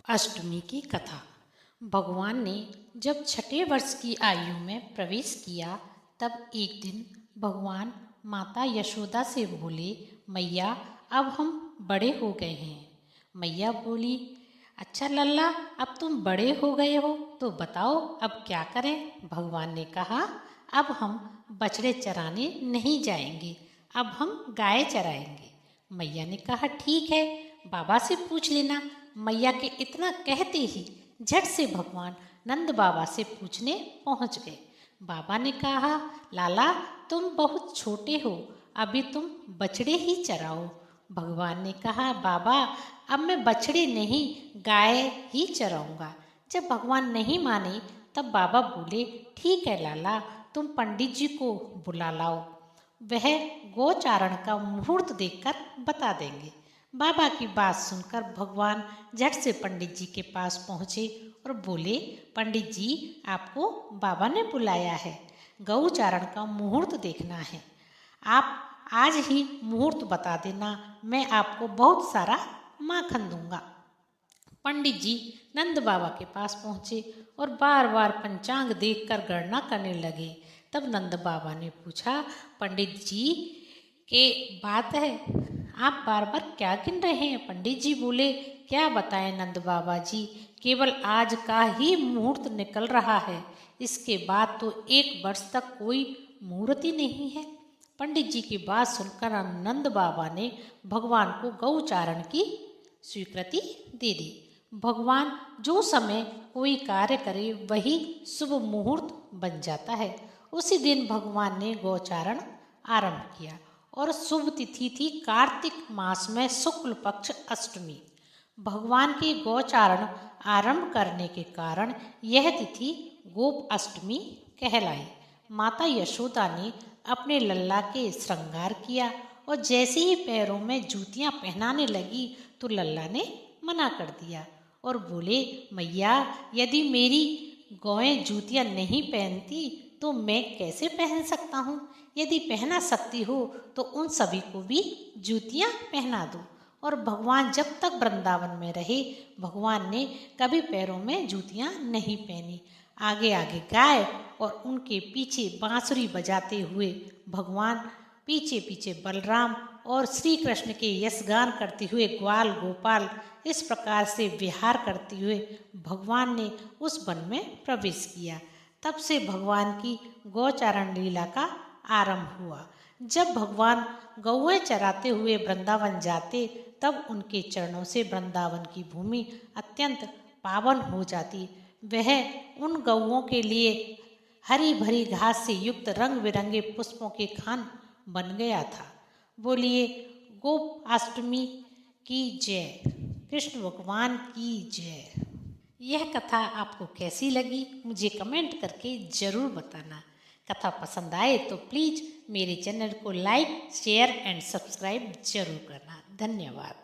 अष्टमी की कथा। भगवान ने जब छठे वर्ष की आयु में प्रवेश किया तब एक दिन भगवान माता यशोदा से बोले, मैया अब हम बड़े हो गए हैं। मैया बोली, अच्छा लल्ला, अब तुम बड़े हो गए हो तो बताओ अब क्या करें। भगवान ने कहा, अब हम बछड़े चराने नहीं जाएंगे, अब हम गाय चराएंगे। मैया ने कहा, ठीक है, बाबा से पूछ लेना। मैया के इतना कहते ही झट से भगवान नंद बाबा से पूछने पहुंच गए। बाबा ने कहा, लाला तुम बहुत छोटे हो, अभी तुम बछड़े ही चराओ। भगवान ने कहा, बाबा अब मैं बछड़े नहीं गाय ही चराऊंगा। जब भगवान नहीं माने तब बाबा बोले, ठीक है लाला, तुम पंडित जी को बुला लाओ, वह गोचारण का मुहूर्त देखकर बता देंगे। बाबा की बात सुनकर भगवान झट से पंडित जी के पास पहुँचे और बोले, पंडित जी आपको बाबा ने बुलाया है, गौचारण का मुहूर्त देखना है। आप आज ही मुहूर्त बता देना, मैं आपको बहुत सारा माखन दूंगा। पंडित जी नंद बाबा के पास पहुँचे और बार बार पंचांग देखकर गणना करने लगे। तब नंद बाबा ने पूछा, पंडित जी के बात है, आप बार बार क्या गिन रहे हैं। पंडित जी बोले, क्या बताएं नंद बाबा जी, केवल आज का ही मुहूर्त निकल रहा है, इसके बाद तो 1 वर्ष तक कोई मुहूर्त ही नहीं है। पंडित जी की बात सुनकर नंद बाबा ने भगवान को गौचारण की स्वीकृति दे दी। भगवान जो समय कोई कार्य करे वही शुभ मुहूर्त बन जाता है। उसी दिन भगवान ने गौचारण आरंभ किया और शुभ तिथि थी कार्तिक मास में शुक्ल पक्ष अष्टमी। भगवान के गौचारण आरंभ करने के कारण यह तिथि गोप अष्टमी कहलाई। माता यशोदा ने अपने लल्ला के श्रृंगार किया और जैसे ही पैरों में जूतियां पहनाने लगी तो लल्ला ने मना कर दिया और बोले, मैया यदि मेरी गौएं जूतियां नहीं पहनती तो मैं कैसे पहन सकता हूँ। यदि पहना सकती हो तो उन सभी को भी जूतियां पहना दो। और भगवान जब तक वृंदावन में रहे भगवान ने कभी पैरों में जूतियां नहीं पहनी। आगे आगे गाय और उनके पीछे बांसुरी बजाते हुए भगवान, पीछे पीछे बलराम और श्री कृष्ण के यशगान करते हुए ग्वाल गोपाल, इस प्रकार से विहार करते हुए भगवान ने उस वन में प्रवेश किया। तब से भगवान की गौचारण लीला का आरंभ हुआ। जब भगवान गौएं चराते हुए वृंदावन जाते तब उनके चरणों से वृंदावन की भूमि अत्यंत पावन हो जाती। वह उन गौओं के लिए हरी भरी घास से युक्त रंग बिरंगे पुष्पों के खान बन गया था। बोलिए गोप अष्टमी की जय, कृष्ण भगवान की जय। यह कथा आपको कैसी लगी मुझे कमेंट करके ज़रूर बताना। कथा पसंद आए तो प्लीज़ मेरे चैनल को लाइक, शेयर एंड सब्सक्राइब जरूर करना। धन्यवाद।